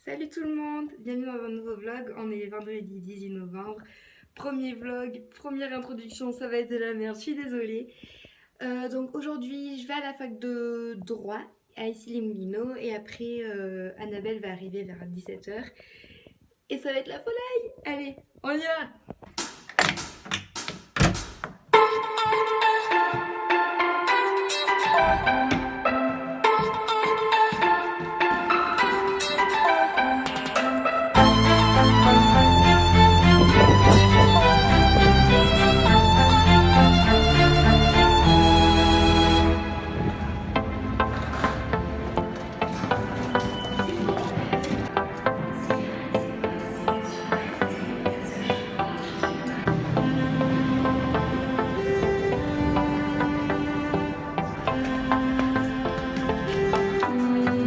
Salut tout le monde, bienvenue dans un nouveau vlog. On est vendredi 18 novembre. Premier vlog, première introduction, ça va être de la merde, je suis désolée. Donc aujourd'hui, je vais à la fac de droit à Issy-les-Moulineaux et après Annabelle va arriver vers 17h. Et ça va être la folie. Allez, on y va.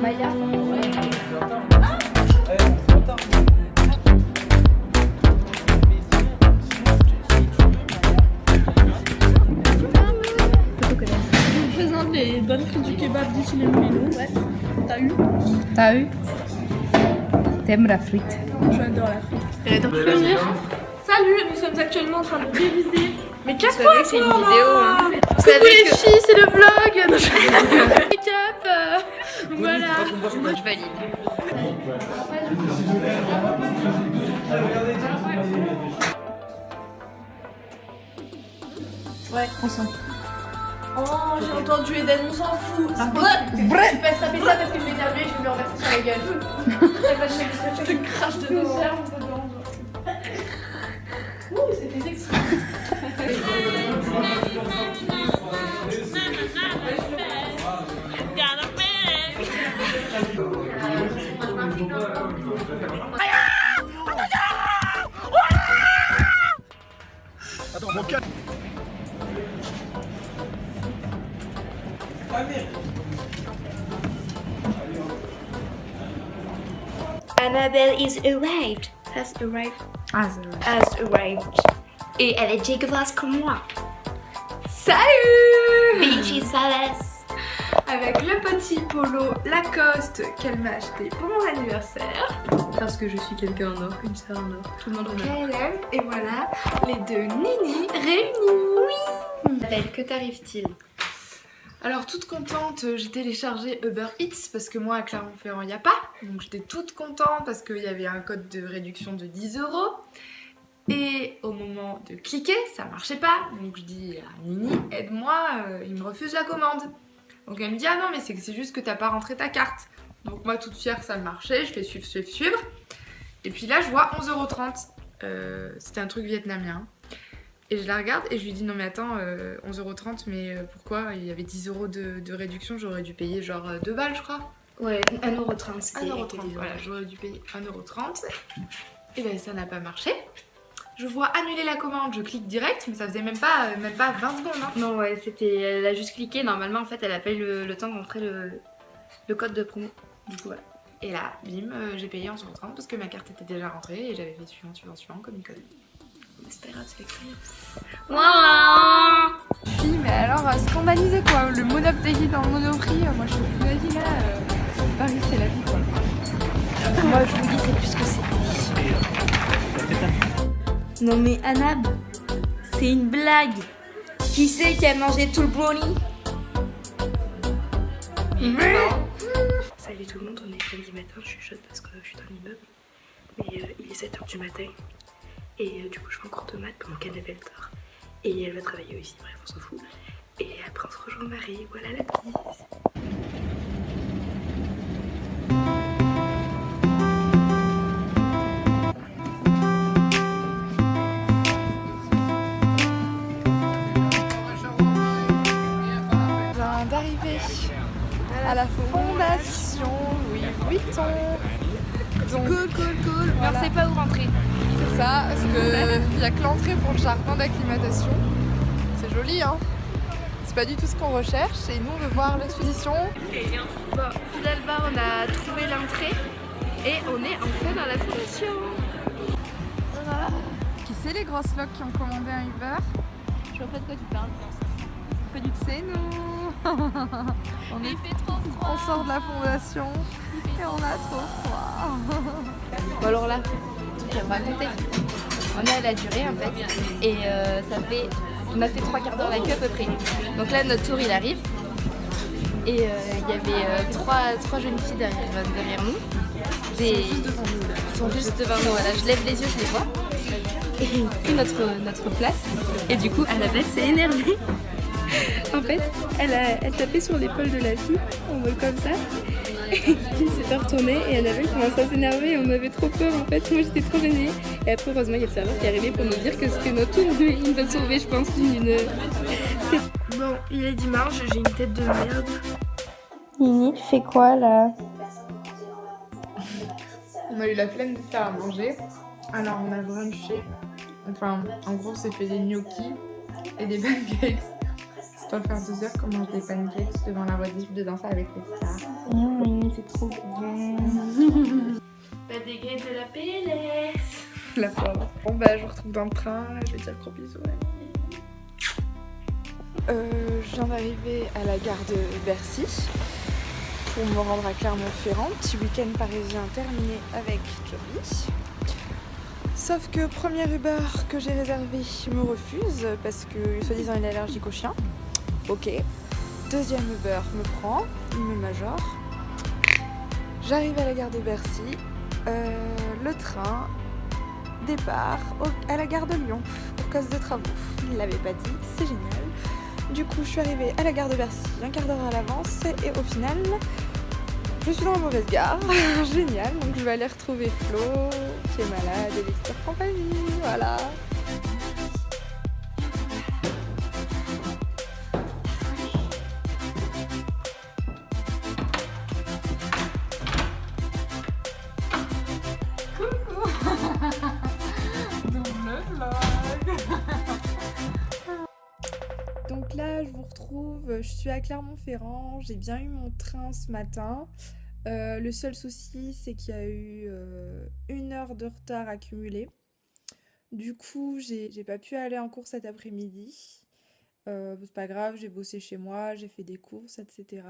Maya. Je présente les bonnes frites du kebab d'Issy-les-Moulineaux. Ouais. T'as eu? T'aimes la frite? J'adore la frite. Salut, nous sommes actuellement en train de réviser. Mais casse-toi, c'est une vidéo. Hein. Coucou les filles, c'est le vlog. Make-up. Voilà. Moi je valide. Ouais, on s'en fout. Oh, j'ai entendu Eden, on s'en fout. Ah, Je vais pas te taper ça parce que je vais m'énerver, je vais me renverser sur la gueule. Je te crache dedans. Ouh, c'était sexy. Attends, mon calme. Annabelle is arrived. Has arrived. Et elle est dégueulasse comme moi. Salut! Beachy Salas. Avec le petit polo Lacoste qu'elle m'a acheté pour mon anniversaire. Parce que je suis quelqu'un en or, une star en or. Tout le monde en or. Qu'elle aime. Et voilà, les deux Nini réunis. Oui! Annabelle, que t'arrive-t-il? Alors toute contente, j'ai téléchargé Uber Eats parce que moi à Clermont-Ferrand il n'y a pas. Donc j'étais toute contente parce qu'il y avait un code de réduction de 10 €. Et au moment de cliquer, ça marchait pas. Donc je dis à Nini, aide-moi, il me refuse la commande. Donc elle me dit, ah non mais c'est juste que t'as pas rentré ta carte. Donc moi toute fière ça marchait, je fais suivre. Et puis là je vois 11,30 €. C'était un truc vietnamien. Et je la regarde et je lui dis non mais attends, 11,30 €, mais pourquoi il y avait 10 € de réduction, j'aurais dû payer genre 2 balles je crois. Ouais, 1,30 €, c'était 1,30 €, voilà, j'aurais dû payer 1,30 €. Et ben ça n'a pas marché. Je vois annuler la commande, je clique direct, mais ça faisait même pas 20 secondes. Hein. Non, ouais, c'était. Elle a juste cliqué. Normalement, en fait, elle a pas eu le temps d'entrer le code de promo. Du coup, voilà. Et là, bim, j'ai payé 11,30 € parce que ma carte était déjà rentrée et j'avais fait suivant comme une conne. Espérate, c'est écrit. Waouh! Fille, mais alors, scandalisé quoi. Le Monoprix dans le Monoprix, moi je suis plus la vie là. Paris, c'est la vie quoi. Moi, je vous dis, c'est plus que c'est. Non, mais Anab, c'est une blague. Qui c'est qui a mangé tout le brownie? Salut tout le monde, on est samedi matin. Je suis chaude parce que je suis dans l'immeuble. Mais il est 7h du matin. Et du coup, je fais un cours de maths pendant qu'Annabelle dort. Et elle va travailler aussi, bref, on s'en fout. Et après, on se rejoint Marie. Voilà la bise. D'arriver à la fondation Louis Vuitton. Donc, Cool. Voilà. Mais on sait pas où rentrer. c'est ça, parce qu'il n'y a que l'entrée pour le jardin d'acclimatation. C'est joli, hein. C'est pas du tout ce qu'on recherche et nous on veut voir l'exposition. Bon, finalement, on a trouvé l'entrée. Et on est enfin dans la fondation. Voilà. Qui c'est les grosses locs qui ont commandé un Uber? Je vois pas de quoi tu parles. Pas du tout, c'est nous. On Il fait trop froid. On sort de la fondation et on a trop froid. Bon alors là, tout à vous raconter. On est à la durée en fait et on a fait 3 quarts d'heure la queue à peu près. Donc là notre tour il arrive et il y avait trois jeunes filles derrière nous. Ils sont juste devant nous, voilà. Je lève les yeux, je les vois. Et pris notre place et du coup Annabelle s'est énervée. En fait, elle tapait sur l'épaule de la fille en mode comme ça. Il s'est fait retourner et Annabelle commençait à s'énerver et on avait trop peur en fait. Moi j'étais trop gênée. Et après heureusement il y a le serveur qui est arrivé pour nous dire que c'était notre tour. Il nous a sauvés je pense d'une... Bon, il est dimanche, j'ai une tête de merde. Nini, tu fais quoi là? On a eu la flemme de faire à manger, alors on a brunché. Enfin, en gros, c'est fait des gnocchis et des pancakes. Si tu dois faire 2 heures qu'on mange des pancakes devant la rediff de Danse avec les stars. C'est trop bien. Pas des gains de la PLS. La pauvre. Bon bah, je vous retrouve dans le train, je vais dire gros bisous. Je viens d'arriver à la gare de Bercy pour me rendre à Clermont-Ferrand. Petit week-end parisien terminé avec Joby. Sauf que premier Uber que j'ai réservé me refuse parce que soi-disant il est allergique aux chiens. Ok. Deuxième Uber me prend, il me majore. J'arrive à la gare de Bercy. Le train départ à la gare de Lyon pour cause de travaux. Il l'avait pas dit, c'est génial. Du coup, je suis arrivée à la gare de Bercy un quart d'heure à l'avance et au final, je suis dans la mauvaise gare. Génial, donc je vais aller retrouver Flo qui est malade et Victor compagnie. Voilà. Donc là, je vous retrouve, je suis à Clermont-Ferrand, j'ai bien eu mon train ce matin. Le seul souci, c'est qu'il y a eu 1 heure de retard accumulé. Du coup, j'ai pas pu aller en cours cet après-midi. C'est pas grave, j'ai bossé chez moi, j'ai fait des courses, etc.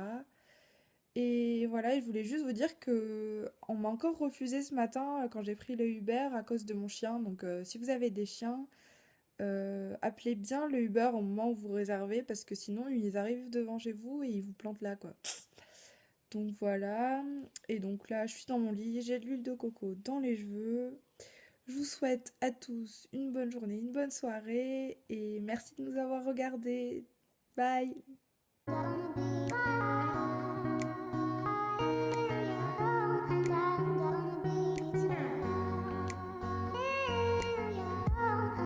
Et voilà, je voulais juste vous dire que on m'a encore refusé ce matin quand j'ai pris le Uber à cause de mon chien. Donc si vous avez des chiens, appelez bien le Uber au moment où vous réservez parce que sinon ils arrivent devant chez vous et ils vous plantent là quoi. Donc voilà, et donc là je suis dans mon lit, j'ai de l'huile de coco dans les cheveux. Je vous souhaite à tous une bonne journée, une bonne soirée et merci de nous avoir regardés. Bye.